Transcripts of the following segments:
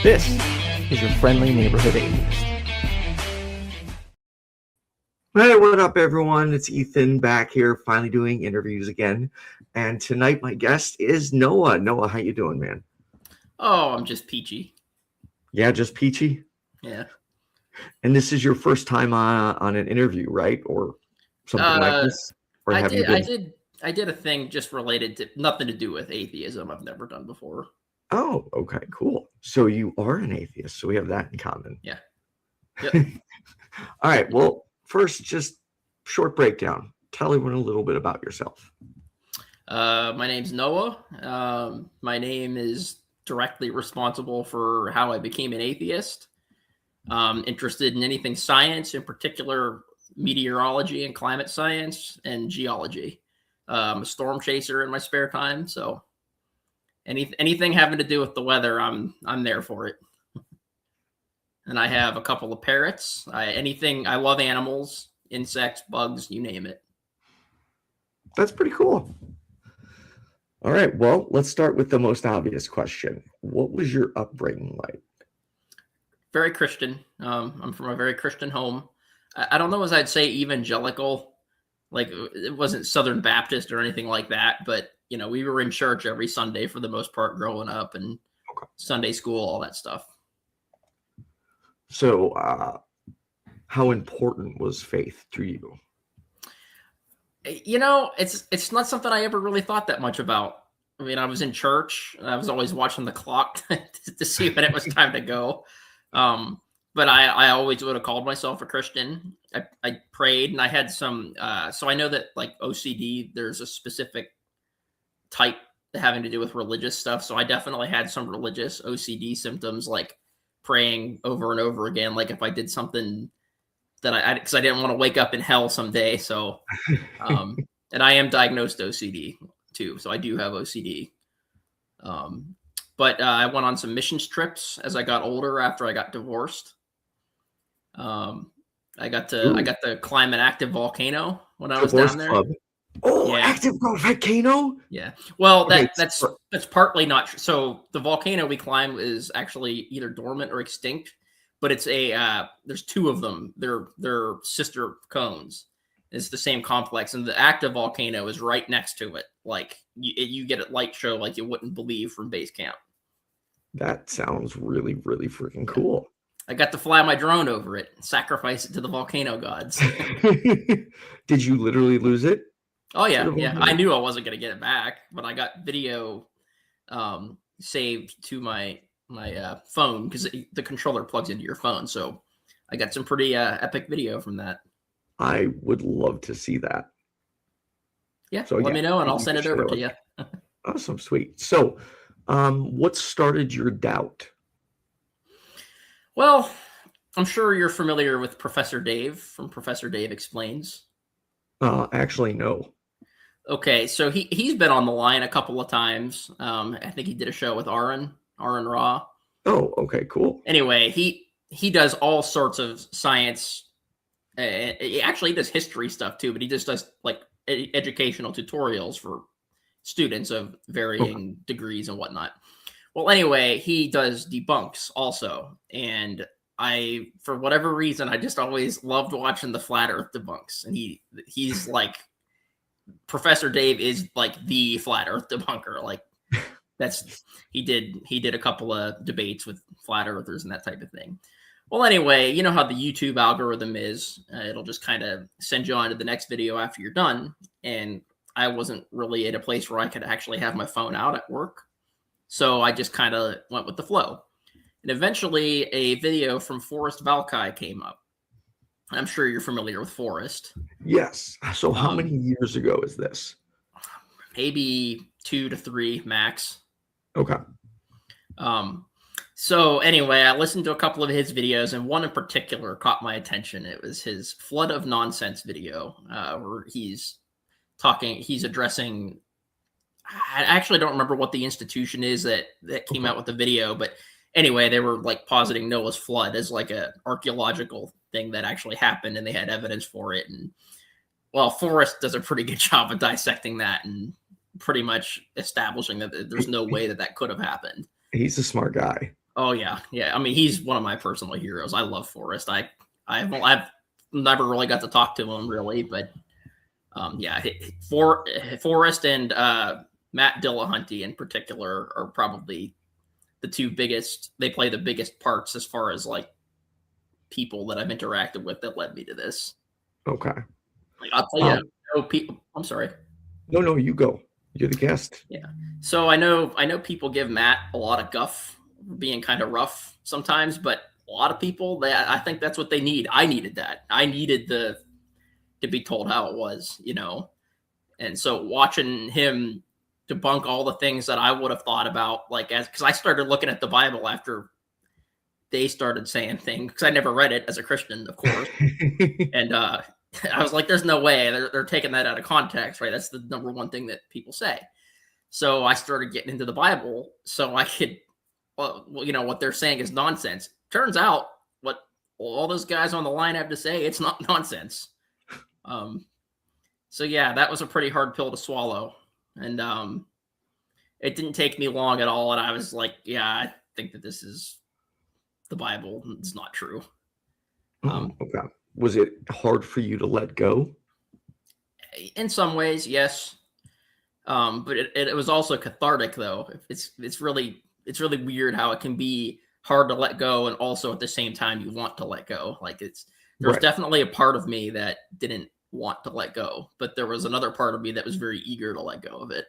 This is your friendly neighborhood atheist. Hey, what up, everyone? It's Ethan back here, finally doing interviews again. And tonight, my guest is Noah. Noah, how you doing, man? Oh, I'm just peachy. Yeah, just peachy? Yeah. And this is your first time on an interview, right? Or something like this? Or I did a thing just related to nothing to do with atheism I've never done before. Oh, okay, cool. So you are an atheist, so we have that in common. Yeah. Yep. All right, well, first, just short breakdown. Tell everyone a little bit about yourself. My name's Noah. My name is directly responsible for how I became an atheist. Interested in anything science, in particular meteorology and climate science and geology. I'm a storm chaser in my spare time, so anything having to do with the weather, I'm there for it. And I have a couple of parrots. I love animals, insects, bugs, you name it. That's pretty cool. All right, well, let's start with the most obvious question. What was your upbringing like? Very Christian. I'm from a very Christian home. I don't know as I'd say evangelical, like it wasn't Southern Baptist or anything like that, but you know, we were in church every Sunday for the most part growing up, and Sunday school, all that stuff. So how important was faith to you? You know, it's not something I ever really thought that much about. I mean, I was in church and I was always watching the clock to see when it was time to go. But I always would have called myself a Christian. I prayed, and I had some, so I know that like OCD, there's a specific type having to do with religious stuff. So I definitely had some religious OCD symptoms, like praying over and over again. Like if I did something that because I didn't want to wake up in hell someday. So, and I am diagnosed OCD too. So I do have OCD. But I went on some missions trips as I got older after I got divorced. I got to climb an active volcano when I was down there. Club. Oh, yeah. Active volcano? Yeah. Well, that's partly not true. So the volcano we climb is actually either dormant or extinct, but it's there's two of them. They're sister cones. It's the same complex, and the active volcano is right next to it. Like you get a light show like you wouldn't believe from base camp. That sounds really, really freaking cool. I got to fly my drone over it and sacrifice it to the volcano gods. Did you literally lose it? Oh, yeah. Yeah. I knew I wasn't going to get it back, but I got video saved to my phone because the controller plugs into your phone. So I got some pretty epic video from that. I would love to see that. Yeah. So let me know and I'll send it over to you. Awesome. Sweet. So what started your doubt? Well, I'm sure you're familiar with Professor Dave from Professor Dave Explains. Actually, no. Okay, so he's been on the line a couple of times. I think he did a show with Aaron Ra. Oh, okay, cool. Anyway, he does all sorts of science. Actually, he does history stuff too, but he just does like educational tutorials for students of varying degrees and whatnot. Well, anyway, he does debunks also, and for whatever reason, I just always loved watching the flat Earth debunks, and he's like. Professor Dave is like the flat Earth debunker. Like he did a couple of debates with flat earthers and that type of thing. Well, anyway, you know how the YouTube algorithm is. It'll just kind of send you on to the next video after you're done. And I wasn't really at a place where I could actually have my phone out at work. So I just kind of went with the flow. And eventually a video from Forrest Valkai came up. I'm sure you're familiar with Forrest. Yes. So how many years ago is this? Maybe 2 to 3 max. Okay. So anyway, I listened to a couple of his videos, and one in particular caught my attention. It was his Flood of Nonsense video, where he's addressing, I actually don't remember what the institution is that came out with the video, but anyway, they were like positing Noah's flood as like a archaeological thing that actually happened, and they had evidence for it. And well, Forrest does a pretty good job of dissecting that and pretty much establishing that there's no way that could have happened. He's a smart guy. Oh yeah, yeah. I mean, he's one of my personal heroes. I love Forrest. I've never really got to talk to him really, but yeah, Forrest and Matt Dillahunty in particular are probably the two biggest. They play the biggest parts as far as like people that I've interacted with that led me to this. Okay. Like, I'll tell you, people. I'm sorry. No, you go. You're the guest. Yeah. So I know people give Matt a lot of guff for being kind of rough sometimes, but a lot of people, I think that's what they need. I needed that. I needed to be told how it was, you know. And so watching him debunk all the things that I would have thought about, like, because I started looking at the Bible after they started saying things, because I never read it as a Christian, of course. And I was like, there's no way they're taking that out of context, right? That's the number one thing that people say. So I started getting into the Bible so I could, you know, what they're saying is nonsense. Turns out what all those guys on the line have to say, it's not nonsense. So yeah, that was a pretty hard pill to swallow. And it didn't take me long at all. And I was like, yeah, I think that this is the Bible. It's not true. Okay. Was it hard for you to let go? In some ways, yes. But it was also cathartic, though. It's really weird how it can be hard to let go, and also at the same time you want to let go. Like there's Right. definitely a part of me that didn't want to let go, but there was another part of me that was very eager to let go of it.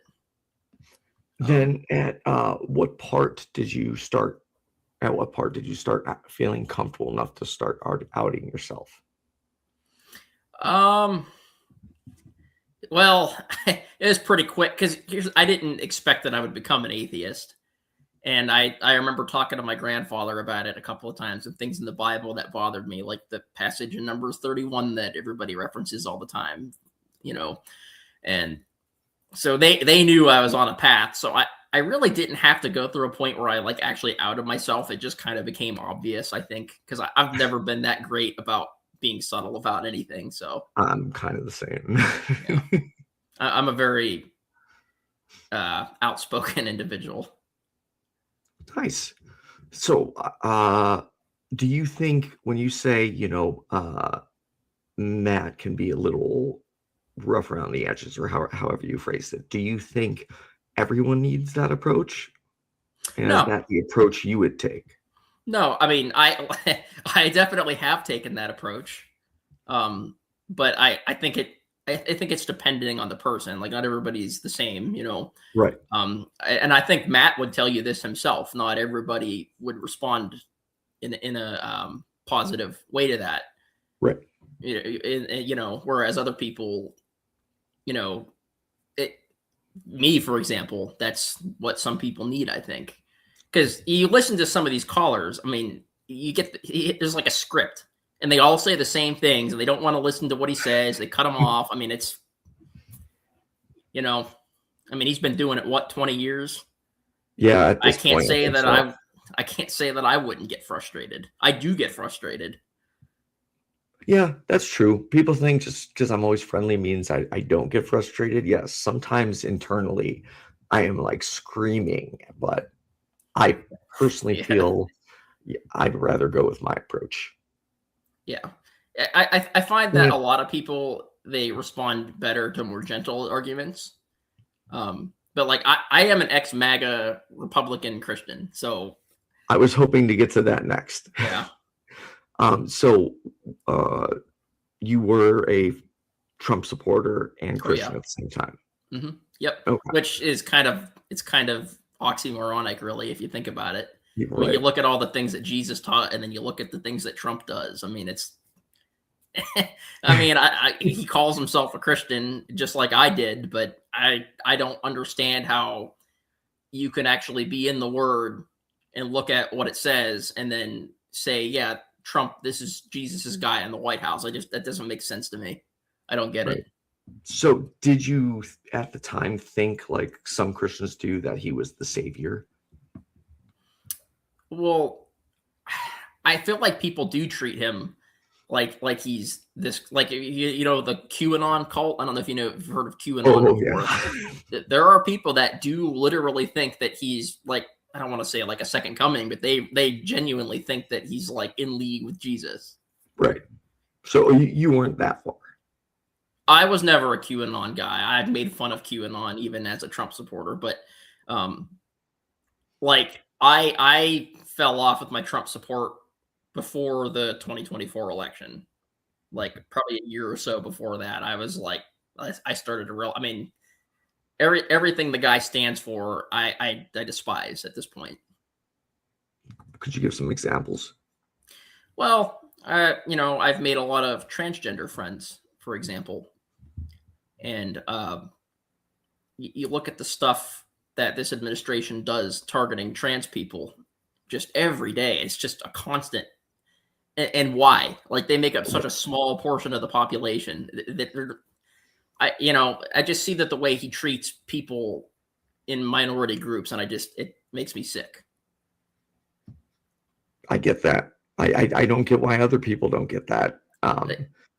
Then at what part did you start feeling comfortable enough to start outing yourself? Well, it was pretty quick because I didn't expect that I would become an atheist. And I remember talking to my grandfather about it a couple of times, and things in the Bible that bothered me, like the passage in Numbers 31 that everybody references all the time, you know. And so they knew I was on a path. So I really didn't have to go through a point where I like actually outed myself. It just kind of became obvious, I think, because I've never been that great about being subtle about anything. So I'm kind of the same. yeah. I'm a very outspoken individual. Nice. So, do you think when you say, Matt can be a little rough around the edges, or however you phrased it, do you think everyone needs that approach? And No. is that the approach you would take? No, I mean, I definitely have taken that approach. But I think it's depending on the person. Like not everybody's the same, you know. Right. And I think Matt would tell you this himself. Not everybody would respond in a positive way to that. Right. You know, whereas other people, you know, me, for example, that's what some people need, I think. Because you listen to some of these callers, I mean, there's like a script, and they all say the same things, and they don't want to listen to what he says. They cut him off. I mean, it's, you know, I mean, he's been doing it, what, 20 years? Yeah. I can't say that I can't say that I wouldn't get frustrated. I do get frustrated. Yeah, that's true. People think just because I'm always friendly means I don't get frustrated. Yes, sometimes internally I am like screaming, but I personally feel I'd rather go with my approach. Yeah. I find that a lot of people, they respond better to more gentle arguments. But like I am an ex-MAGA Republican Christian, so I was hoping to get to that next. Yeah. So you were a Trump supporter and Christian at the same time. Mm-hmm. Yep. Okay. Which is kind of oxymoronic, really, if you think about it. Right. When you look at all the things that Jesus taught, and then you look at the things that Trump does. I mean, it's. I mean, he calls himself a Christian just like I did, but I don't understand how you can actually be in the Word and look at what it says and then say, yeah, Trump, this is Jesus's guy in the White House. That doesn't make sense to me. I don't get it. So did you at the time think, like some Christians do, that he was the savior? Well, I feel like people do treat him like he's this, like, you know, the QAnon cult. I don't know if you've heard of QAnon before. Yeah. There are people that do literally think that he's like I don't want to say like a second coming, but they genuinely think that he's like in league with Jesus. Right. So you weren't that far. I was never a QAnon guy. I've made fun of QAnon even as a Trump supporter, but like I fell off with my Trump support before the 2024 election. Like probably a year or so before that, I was like, I started to I mean, everything the guy stands for, I despise at this point. Could you give some examples? Well, you know, I've made a lot of transgender friends, for example, and you look at the stuff that this administration does targeting trans people just every day. It's just a constant. And why? Like they make up such a small portion of the population that they're, I just see that the way he treats people in minority groups, and it makes me sick. I get that. I don't get why other people don't get that.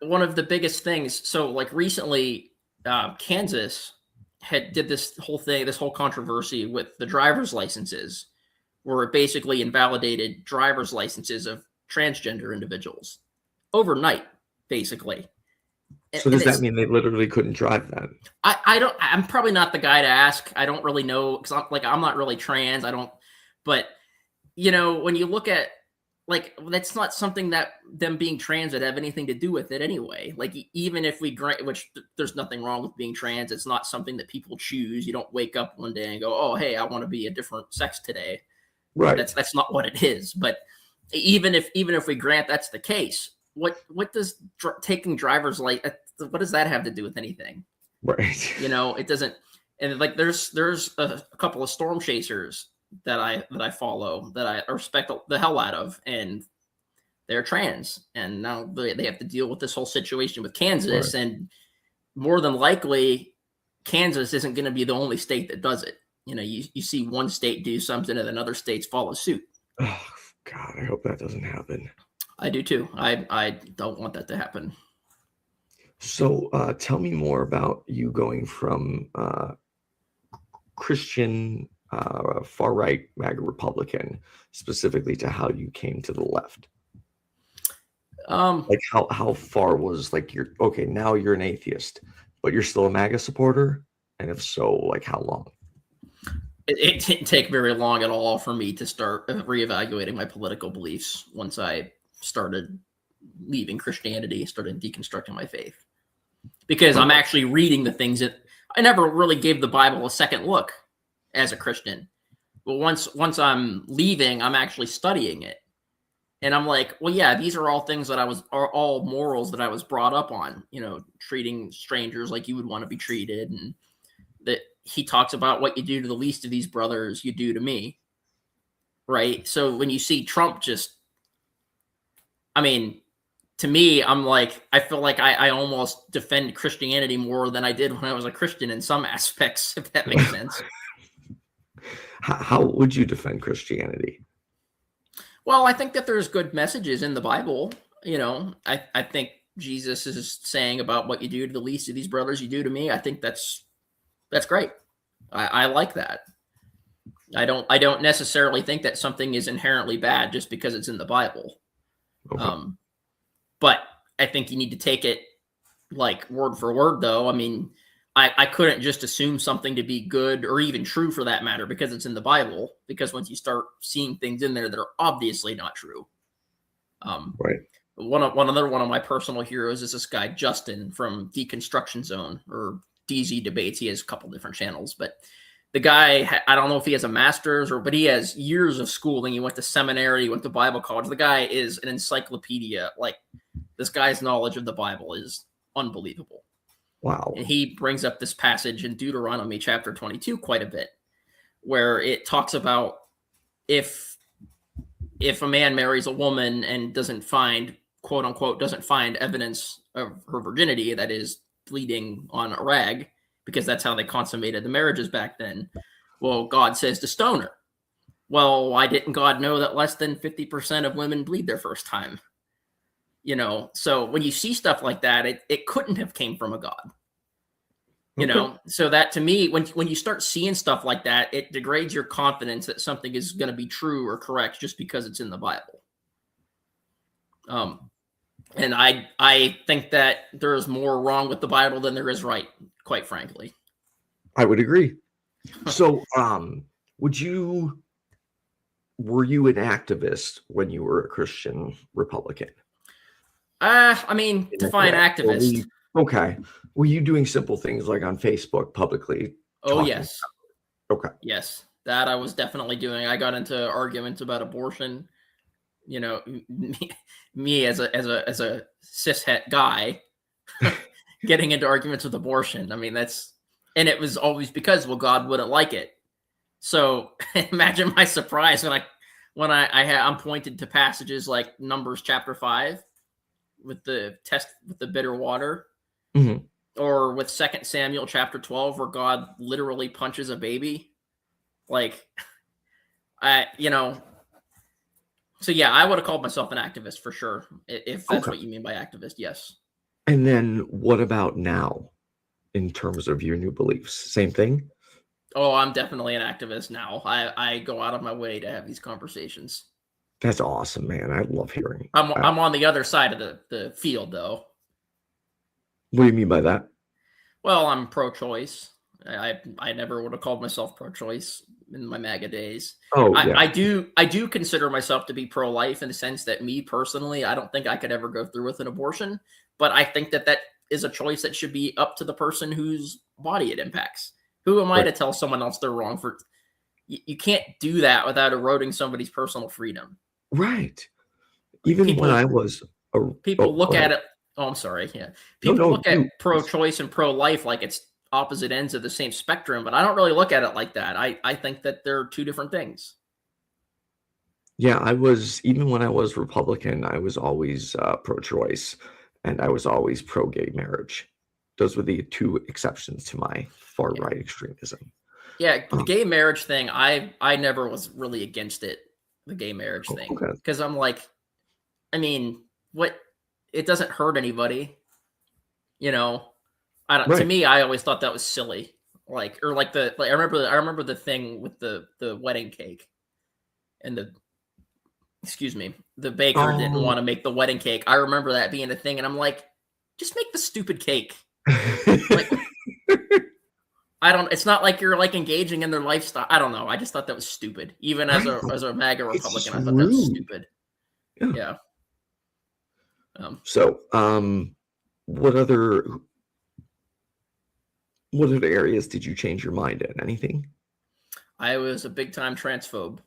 One of the biggest things. So like recently, Kansas did this whole controversy with the driver's licenses, where it basically invalidated driver's licenses of transgender individuals overnight, basically. So does that mean they literally couldn't drive then? I'm probably not the guy to ask. I don't really know, because I'm not really trans. But you know, when you look at, like, that's not something that them being trans would have anything to do with it anyway. Like, even if we grant, which there's nothing wrong with being trans, it's not something that people choose. You don't wake up one day and go, oh, hey, I want to be a different sex today. Right. That's not what it is. But even if we grant that's the case, what does taking driver's license, what does that have to do with anything? Right. You know, it doesn't. And like, there's a couple of storm chasers that I follow that I respect the hell out of, and they're trans, and now they have to deal with this whole situation with Kansas, right. And more than likely Kansas isn't going to be the only state that does it. You know, you see one state do something and then other states follow suit. Oh God, I hope that doesn't happen. I do too. I don't want that to happen. So tell me more about you going from Christian far-right MAGA Republican specifically to how you came to the left. Like how far was, like, you're okay now you're an atheist, but you're still a MAGA supporter, and if so, like, how long? It didn't take very long at all for me to start reevaluating my political beliefs once I started leaving Christianity, started deconstructing my faith, because I'm actually reading the things that I never really gave the Bible a second look as a Christian. But once I'm leaving, I'm actually studying it. And I'm like, well, yeah, these are all things that are all morals that I was brought up on, you know, treating strangers like you would want to be treated. And that he talks about what you do to the least of these brothers, you do to me. Right. So when you see Trump to me, I'm like, I feel like I almost defend Christianity more than I did when I was a Christian in some aspects, if that makes sense. How would you defend Christianity? Well, I think that there's good messages in the Bible. You know, I think Jesus is saying about what you do to the least of these brothers, you do to me. I think that's great. I like that. I don't necessarily think that something is inherently bad just because it's in the Bible. Okay. But I think you need to take it like word for word, though. I mean, I couldn't just assume something to be good or even true for that matter because it's in the Bible, because once you start seeing things in there that are obviously not true. Right. One of my personal heroes is this guy, Justin, from Deconstruction Zone, or DZ Debates. He has a couple different channels, but the guy, I don't know if he has a master's but he has years of schooling. He went to seminary, he went to Bible college. The guy is an encyclopedia. Like, this guy's knowledge of the Bible is unbelievable. Wow. And he brings up this passage in Deuteronomy chapter 22 quite a bit, where it talks about if a man marries a woman and doesn't find, quote unquote, doesn't find evidence of her virginity, that is bleeding on a rag, because that's how they consummated the marriages back then. Well, God says to stone her. Well, why didn't God know that less than 50% of women bleed their first time? You know, so when you see stuff like that, it couldn't have came from a God. You Okay. know, so that to me, when you start seeing stuff like that, it degrades your confidence that something is going to be true or correct just because it's in the Bible. And I think that there is more wrong with the Bible than there is right, quite frankly. I would agree. So, were you an activist when you were a Christian Republican? I mean, define activist. Okay. Were you doing simple things like on Facebook publicly? Oh, yes. Okay. Yes, that I was definitely doing. I got into arguments about abortion. You know, me as a cishet guy getting into arguments with abortion. I mean, and it was always because, well, God wouldn't like it. So imagine my surprise when I'm pointed to passages like Numbers chapter 5 with the test with the bitter water, or with 2 Samuel chapter 12 where God literally punches a baby. Like, so yeah, I would have called myself an activist for sure, if that's what you mean by activist. Yes. And then what about now in terms of your new beliefs? Same thing? Oh, I'm definitely an activist now. I go out of my way to have these conversations. That's awesome, man. I love hearing. I'm on the other side of the field, though. What do you mean by that? Well, I'm pro-choice. I never would have called myself pro-choice in my MAGA days. Oh, yeah. I do consider myself to be pro-life in the sense that me personally, I don't think I could ever go through with an abortion, but I think that is a choice that should be up to the person whose body it impacts. Who am I to tell someone else they're wrong for? You can't do that without eroding somebody's personal freedom. Right. Even when I was people look at it. Oh, I'm sorry. Yeah. People look at pro-choice and pro-life like it's opposite ends of the same spectrum, but I don't really look at it like that. I think that they're two different things. Yeah, even when I was Republican, I was always pro-choice, and I was always pro-gay marriage. Those were the two exceptions to my far-right extremism. Yeah, the gay marriage thing, I never was really against it, the gay marriage thing. Because I'm like, I mean, what? It doesn't hurt anybody. You know? To me, I always thought that was silly. I remember the thing with the wedding cake, and the baker didn't want to make the wedding cake. I remember that being a thing, and I'm like, just make the stupid cake. Like, it's not like you're like engaging in their lifestyle. I don't know. I just thought that was stupid. Even as a MAGA Republican, I thought that was stupid. Yeah. So, what other areas did you change your mind in? Anything? I was a big time transphobe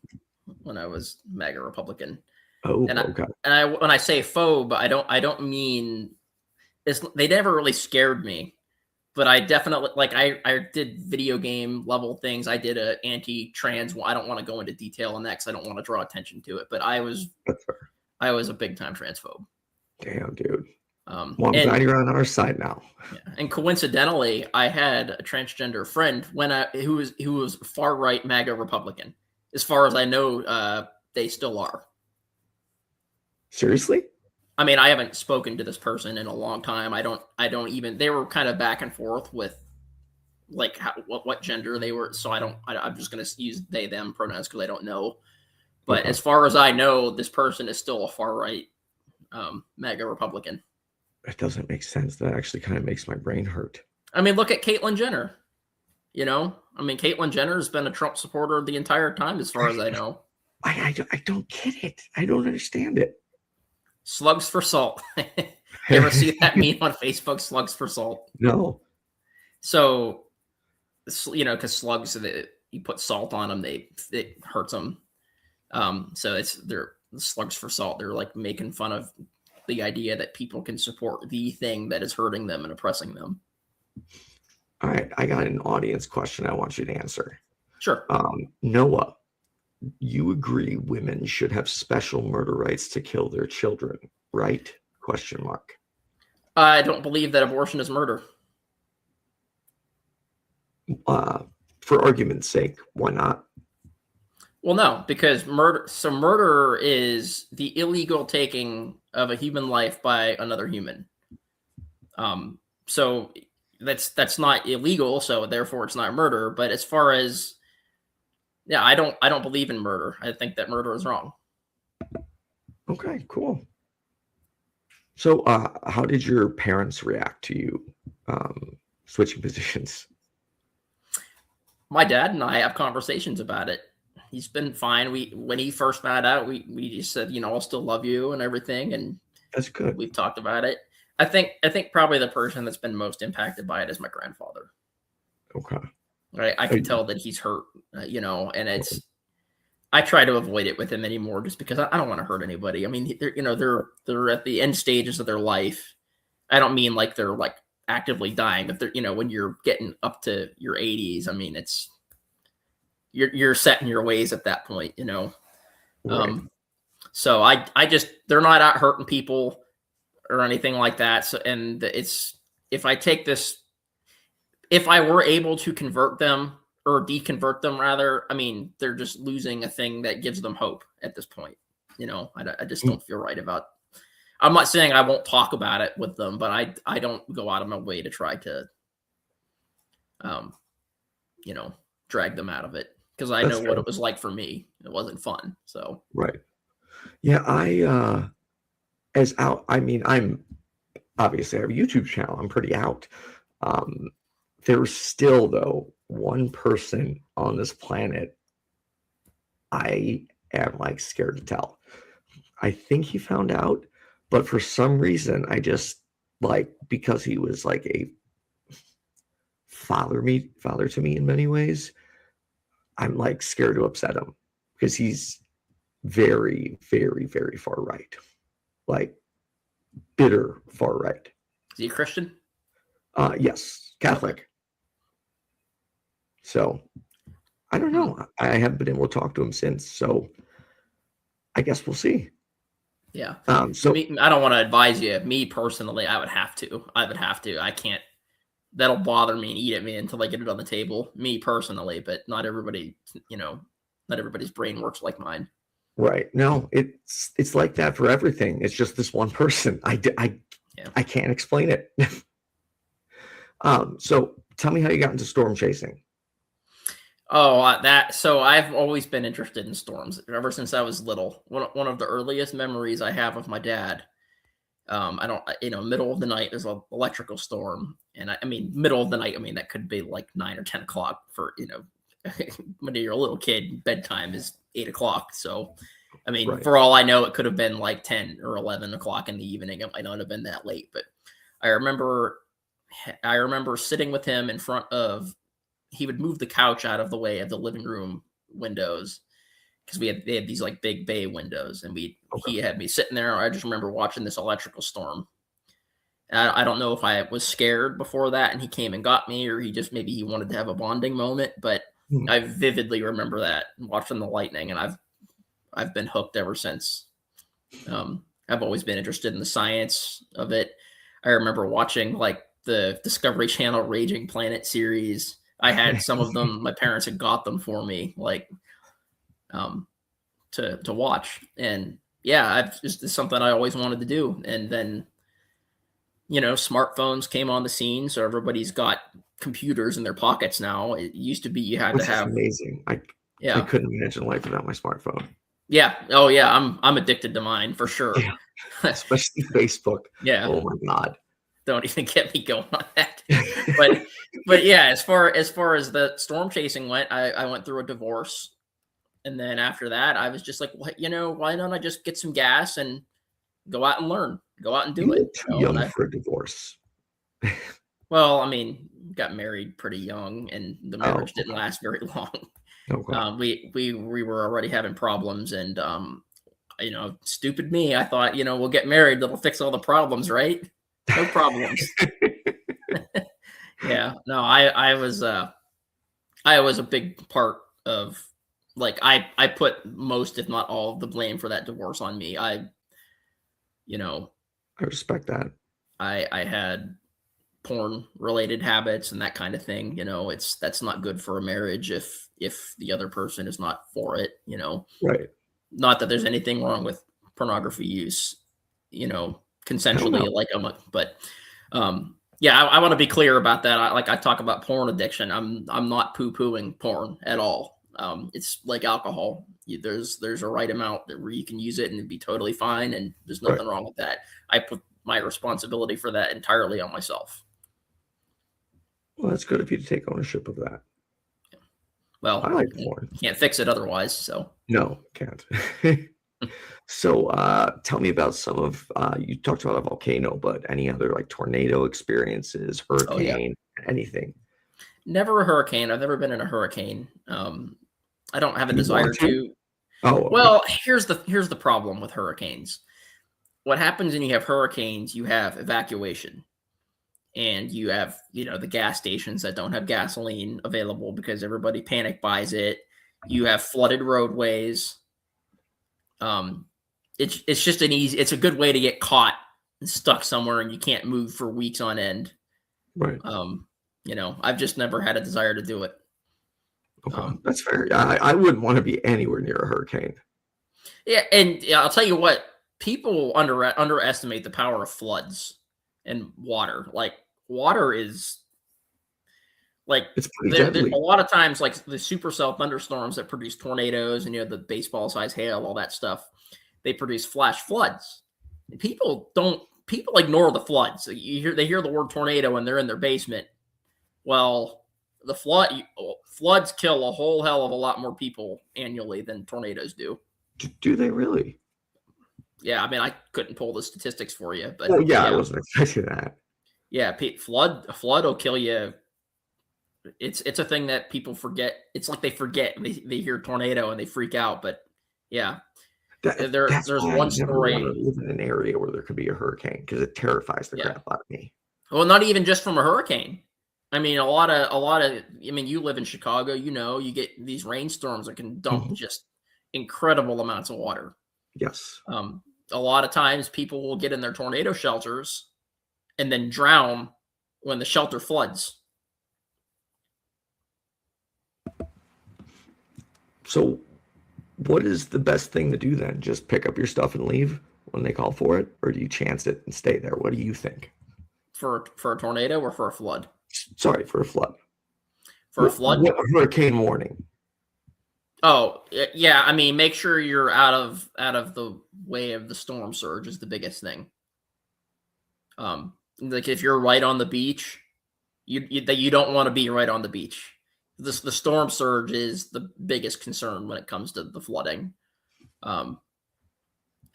when I was MAGA Republican. Oh, and okay. When I say phobe, I don't mean they never really scared me, but I definitely I did video game level things. I did a anti-trans. I don't want to go into detail on that because I don't want to draw attention to it. But I was a big time transphobe. Damn, dude. Well, I'm glad you're on our side now. Yeah. And coincidentally, I had a transgender friend who was far right MAGA Republican. As far as I know, they still are. Seriously? I mean, I haven't spoken to this person in a long time. I don't even. They were kind of back and forth with like what gender they were. So I'm just going to use they them pronouns because I don't know. But as far as I know, this person is still a far right MAGA Republican. It doesn't make sense. That actually kind of makes my brain hurt. I mean, look at Caitlyn Jenner. You know, I mean, Caitlyn Jenner has been a Trump supporter the entire time, as far as I know. I don't get it. I don't understand it. Slugs for salt. You ever see that meme on Facebook? Slugs for salt. No. So, because slugs, you put salt on them, it hurts them. So they're slugs for salt. They're like making fun of the idea that people can support the thing that is hurting them and oppressing them. All right, I got an audience question I want you to answer. Sure. Noah, you agree women should have special murder rights to kill their children, right? Question mark. I don't believe that abortion is murder. For argument's sake, why not? Well, no, because murder is the illegal taking of a human life by another human. So that's not illegal, so therefore it's not murder. But as far as, yeah, I don't believe in murder. I think that murder is wrong. Okay, cool. So, how did your parents react to you switching positions? My dad and I have conversations about it. He's been fine. When he first found out, we just said, I'll still love you and everything, and That's good. we've talked about it. I think probably the person that's been most impacted by it is my grandfather. Okay. Right, I can tell that he's hurt, and I try to avoid it with him anymore, just because I don't want to hurt anybody. I mean, they're at the end stages of their life. I don't mean like they're like actively dying, but they're, when you're getting up to your 80s, I mean, it's you're set in your ways at that point, Right. So I just, they're not out hurting people or anything like that. So, and it's, if I were able to convert them or deconvert them rather, I mean, they're just losing a thing that gives them hope at this point. I just don't feel right about, I'm not saying I won't talk about it with them, but I don't go out of my way to try to, drag them out of it, because I know what it was like for me. It wasn't fun. So, Right. Yeah, I'm obviously I have a YouTube channel. I'm pretty out. There's still, though, one person on this planet I am like scared to tell. I think he found out, but for some reason I just because he was like a father to me in many ways, I'm like scared to upset him, because he's very, very, very far right, like bitter far right. Is he a Christian? Yes, Catholic. So I don't know. I haven't been able to talk to him since, so I guess we'll see. Yeah. So I don't want to advise you. Me personally, I would have to. I can't. That'll bother me and eat at me until I get it on the table. Me personally, but not everybody. Not everybody's brain works like mine. Right. No, it's like that for everything. It's just this one person. I can't explain it. So tell me how you got into storm chasing. Oh, so I've always been interested in storms ever since I was little. One of the earliest memories I have of my dad. Middle of the night, there's an electrical storm, and I mean, middle of the night, I mean, that could be like 9 or 10 o'clock for, when you're a little kid, bedtime is 8 o'clock. So, I mean, Right. For all I know, it could have been like 10 or 11 o'clock in the evening. It might not have been that late, but I remember sitting with him in front of, he would move the couch out of the way of the living room windows, because they had these like big bay windows, and he had me sitting there. I just remember watching this electrical storm. And I don't know if I was scared before that and he came and got me, or maybe he wanted to have a bonding moment, but I vividly remember that, watching the lightning, and I've been hooked ever since. I've always been interested in the science of it. I remember watching like the Discovery Channel Raging Planet series. I had some of them. My parents had got them for me, like to watch. And yeah, it's something I always wanted to do. And then, smartphones came on the scene, so everybody's got computers in their pockets now. It used to be you had to have. Amazing. I couldn't imagine life without my smartphone. Yeah. Oh yeah. I'm addicted to mine for sure. Yeah. Especially Facebook. Yeah. Oh my God. Don't even get me going on that. But yeah, as far as the storm chasing went, I went through a divorce. And then after that, I was just like, why don't I just get some gas and go out and learn, go out and do it. Too young for a divorce. Well, I mean, got married pretty young, and the marriage didn't last very long. Okay. We were already having problems, and stupid me, I thought, we'll get married, that'll fix all the problems, right? No problems. Yeah, no, I was a big part of, like, I put most, if not all, of the blame for that divorce on me. I respect that. I had porn related habits and that kind of thing. That's not good for a marriage if the other person is not for it. Right. Not that there's anything wrong with pornography use, consensually, but Yeah, I want to be clear about that. I talk about porn addiction. I'm not poo-pooing porn at all. It's like alcohol. There's a right amount where you can use it and it'd be totally fine, and there's nothing wrong with that. I put my responsibility for that entirely on myself. Well, that's good of you to take ownership of that. Well, I like porn. You can't fix it otherwise. So no, can't. So tell me about some of you talked about a volcano, but any other like tornado experiences, hurricane, anything? Never a hurricane. I've never been in a hurricane. I don't have a desire to. Oh, okay. Well, here's the problem with hurricanes. What happens when you have hurricanes? You have evacuation, and you have the gas stations that don't have gasoline available because everybody panic buys it. You have flooded roadways. It's just it's a good way to get caught and stuck somewhere and you can't move for weeks on end. Right. I've just never had a desire to do it. Okay. That's fair. I wouldn't want to be anywhere near a hurricane. Yeah, and I'll tell you what, people underestimate the power of floods and water. Like water is like it's pretty deadly. A lot of times, like the supercell thunderstorms that produce tornadoes and the baseball size hail, all that stuff, they produce flash floods. And people ignore the floods. They hear the word tornado and they're in their basement. Well, the floods kill a whole hell of a lot more people annually than tornadoes do. Do they really? Yeah, I mean, I couldn't pull the statistics for you, but I wasn't expecting that. Yeah, a flood will kill you. It's a thing that people forget. It's like they forget. They hear tornado and they freak out. But yeah, there's one story. I never live in an area where there could be a hurricane because it terrifies the crap out of me. Well, not even just from a hurricane. I mean, a lot of. I mean, you live in Chicago. You get these rainstorms that can dump just incredible amounts of water. Yes. A lot of times, people will get in their tornado shelters and then drown when the shelter floods. So what is the best thing to do then? Just pick up your stuff and leave when they call for it? Or do you chance it and stay there? What do you think? For a tornado or for a flood? Sorry, for a flood. For a flood? What hurricane warning? Oh, yeah. I mean, make sure you're out of the way of the storm surge is the biggest thing. Like if you're right on the beach, you don't want to be right on the beach. The storm surge is the biggest concern when it comes to the flooding.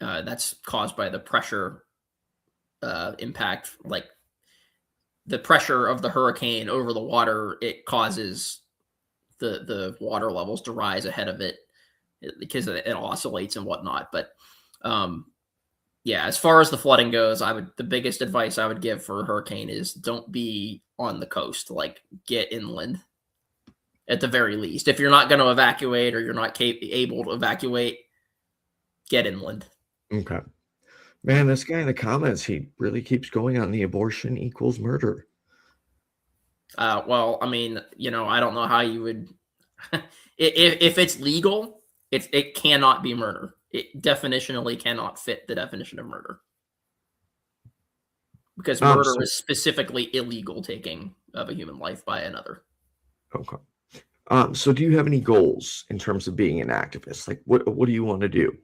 That's caused by the pressure impact, like the pressure of the hurricane over the water. It causes the water levels to rise ahead of it because it oscillates and whatnot. But yeah, as far as the flooding goes, the biggest advice I would give for a hurricane is don't be on the coast. Like get inland. At the very least, if you're not going to evacuate or you're not able to evacuate, get inland. Okay. Man, this guy in the comments, he really keeps going on the abortion equals murder. Well, I mean, I don't know how you would, if it's legal, it cannot be murder. It definitionally cannot fit the definition of murder. Because murder is specifically illegal taking of a human life by another. Okay. So do you have any goals in terms of being an activist? Like what do you want to do?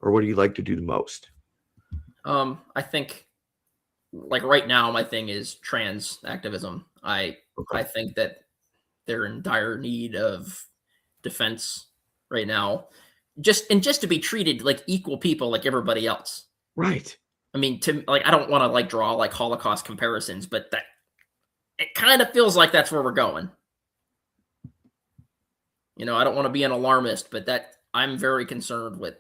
Or what do you like to do the most? I think like right now my thing is trans activism. I think that they're in dire need of defense right now. Just to be treated like equal people like everybody else. Right. I mean, I don't want to like draw like Holocaust comparisons, but that it kind of feels like that's where we're going. I don't want to be an alarmist, but I'm very concerned with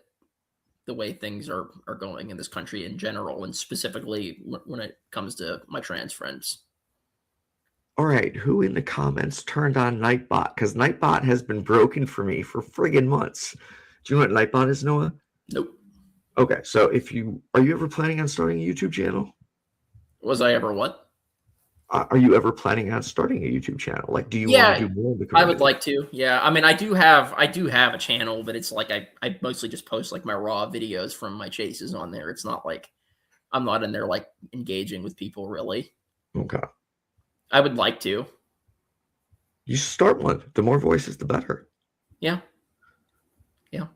the way things are going in this country in general, and specifically when it comes to my trans friends. All right, who in the comments turned on Nightbot? Because Nightbot has been broken for me for friggin' months. Do you know what Nightbot is, Noah? Nope. Okay, so are you ever planning on starting a YouTube channel? Was I ever what? Are you ever planning on starting a YouTube channel? Like, do you want to do more of the community? I would like to. Yeah, I mean, I do have a channel, but it's like I mostly just post like my raw videos from my chases on there. It's not like I'm not in there like engaging with people really. Okay. I would like to. You should start one. The more voices, the better. Yeah. Yeah.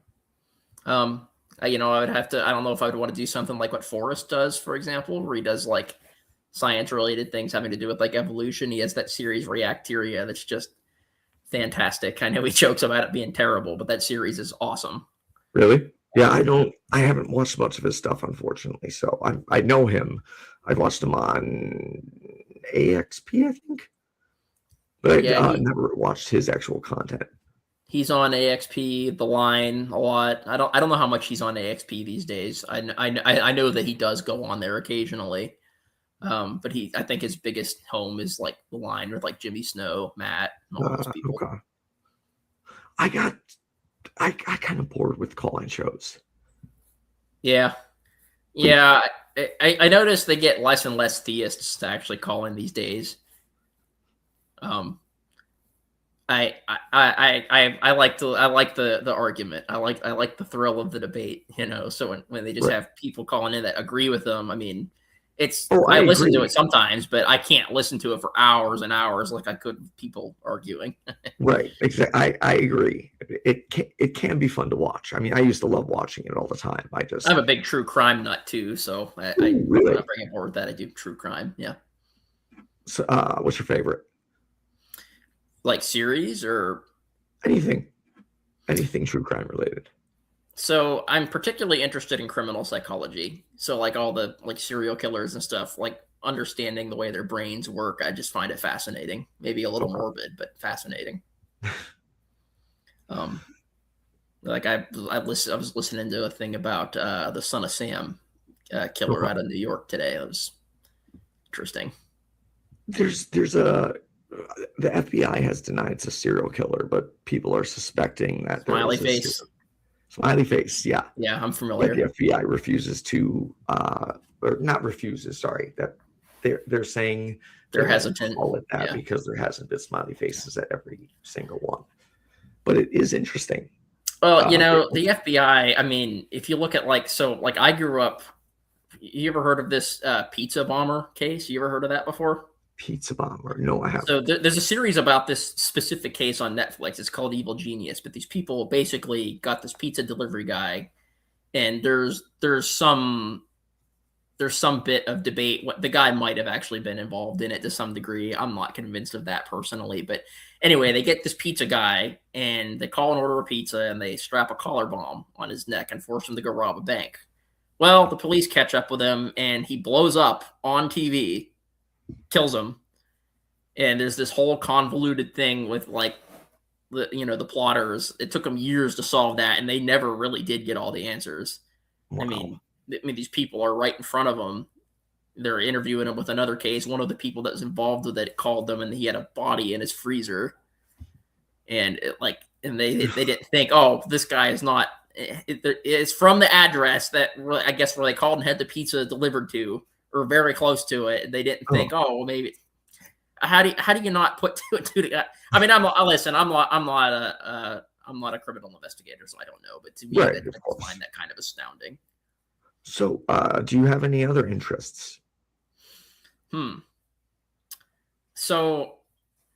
I would have to, I don't know if I would want to do something like what Forrest does, for example, where he does like science related things having to do with like evolution. He has that series Reacteria that's just fantastic. I know he jokes about it being terrible, but that series is awesome. Really? Yeah, I haven't watched much of his stuff, unfortunately. So I know him. I've watched him on AXP, I think. But I never watched his actual content. He's on AXP, The Line a lot. I don't know how much he's on AXP these days. I know that he does go on there occasionally. But I think his biggest home is like The Line with like Jimmy Snow, Matt, and all those people. Okay. I got kind of bored with call-in shows. Yeah. I noticed they get less and less theists to actually call in these days. I like the argument. I like the thrill of the debate, so when they just have people calling in that agree with them, I mean, I listen to it sometimes, but I can't listen to it for hours and hours like I could with people arguing. Right. Exactly. I agree. It can be fun to watch. I mean, I used to love watching it all the time. I'm a big true crime nut too, so I really? bring it forward that I do true crime. Yeah. So, what's your favorite? Like series or anything true crime related? So I'm particularly interested in criminal psychology. So like all the like serial killers and stuff, like understanding the way their brains work, I just find it fascinating. Maybe a little morbid, but fascinating. Like I was listening to a thing about the Son of Sam killer out of New York today. It was interesting. The FBI has denied it's a serial killer, but people are suspecting that Smiley face. Smiley face, yeah. Yeah, I'm familiar. But the FBI refuses to, or not refuses, sorry, that they're saying they're hesitant to call it that because there hasn't been smiley faces at every single one. But it is interesting. Well, the FBI, I mean, if you look at like I grew up, you ever heard of this pizza bomber case? You ever heard of that before? Pizza bomber? No, I haven't. So there's a series about this specific case on Netflix. It's called Evil Genius, but these people basically got this pizza delivery guy, and there's some bit of debate. What the guy might have actually been involved in it to some degree. I'm not convinced of that personally, but anyway, they get this pizza guy and they call and order a pizza and they strap a collar bomb on his neck and force him to go rob a bank. Well, the police catch up with him and he blows up on TV. Kills him, and there's this whole convoluted thing with like the plotters. It took them years to solve that, and they never really did get all the answers. Wow. I mean, these people are right in front of them. They're interviewing him with another case. One of the people that was involved with it called them, and he had a body in his freezer, and they didn't think, oh, this guy is not. It's from the address that I guess where they called and had the pizza delivered to. Or very close to it. They didn't think, well, maybe. How do you not put two and two together? I mean, I'm not a criminal investigator, so I don't know. But to me, I find that kind of astounding. So, do you have any other interests? So,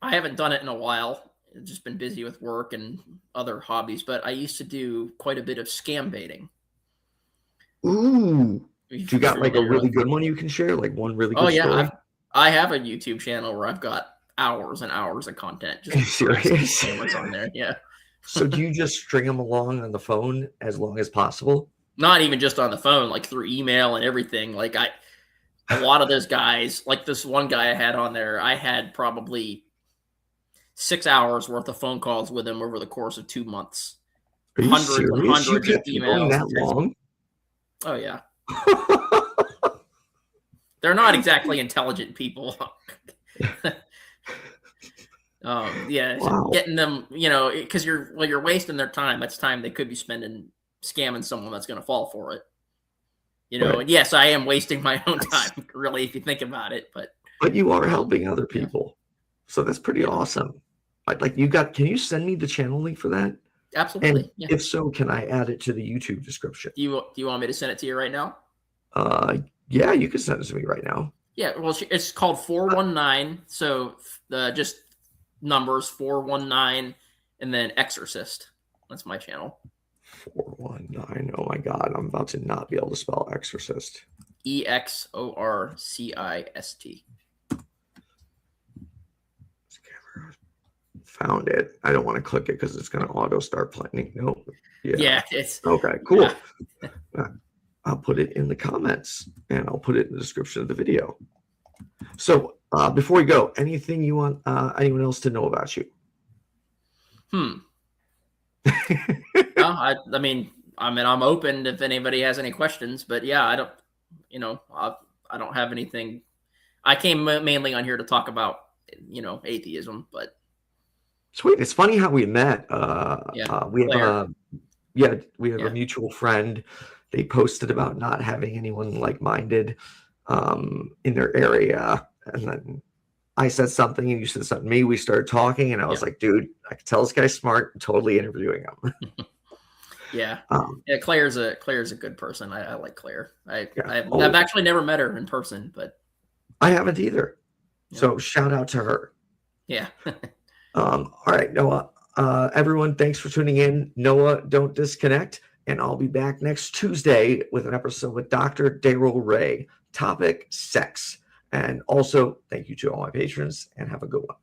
I haven't done it in a while. I've just been busy with work and other hobbies. But I used to do quite a bit of scam baiting. Ooh. Do you got like a really good one you can share? Like one really good story? I have a YouTube channel where I've got hours and hours of content. Just serious? What's on there? Yeah. So do you just string them along on the phone as long as possible? Not even just on the phone, like through email and everything. Like a lot of those guys, like this one guy I had on there, I had probably 6 hours worth of phone calls with him over the course of 2 months. Are you hundreds serious? and hundreds You of emails. that long? Oh yeah. They're not exactly intelligent people. Wow. Getting them, because you're wasting their time. That's time they could be spending scamming someone that's going to fall for it. Right. And yes, I am wasting my own time, really, if you think about it. But you are helping other people, so that's pretty awesome. Can you send me the channel link for that? Absolutely. And if so, can I add it to the YouTube description? Do you want me to send it to you right now? Yeah, you can send it to me right now. Yeah, well, it's called 419. So just numbers 419 and then Exorcist. That's my channel. 419. Oh my God, I'm about to not be able to spell exorcist. EXORCIST. Found it. I don't want to click it because it's going to auto start playing. Nope. Yeah, it's okay. Cool. Yeah. I'll put it in the comments and I'll put it in the description of the video. So before we go, anything you want anyone else to know about you? No, I mean, I'm open if anybody has any questions, but yeah, I don't, I don't have anything. I came mainly on here to talk about, atheism, but. Sweet. It's funny how we met. We have a mutual friend. They posted about not having anyone like-minded in their area, and then I said something and you said something to me. We started talking and I was like, dude, I can tell this guy's smart. I'm totally interviewing him. Claire's a good person. I like Claire. I've actually never met her in person, but I haven't either. So shout out to her. Yeah. All right, Noah. Everyone, thanks for tuning in. Noah, don't disconnect. And I'll be back next Tuesday with an episode with Dr. Daryl Ray. Topic, sex. And also, thank you to all my patrons and have a good one.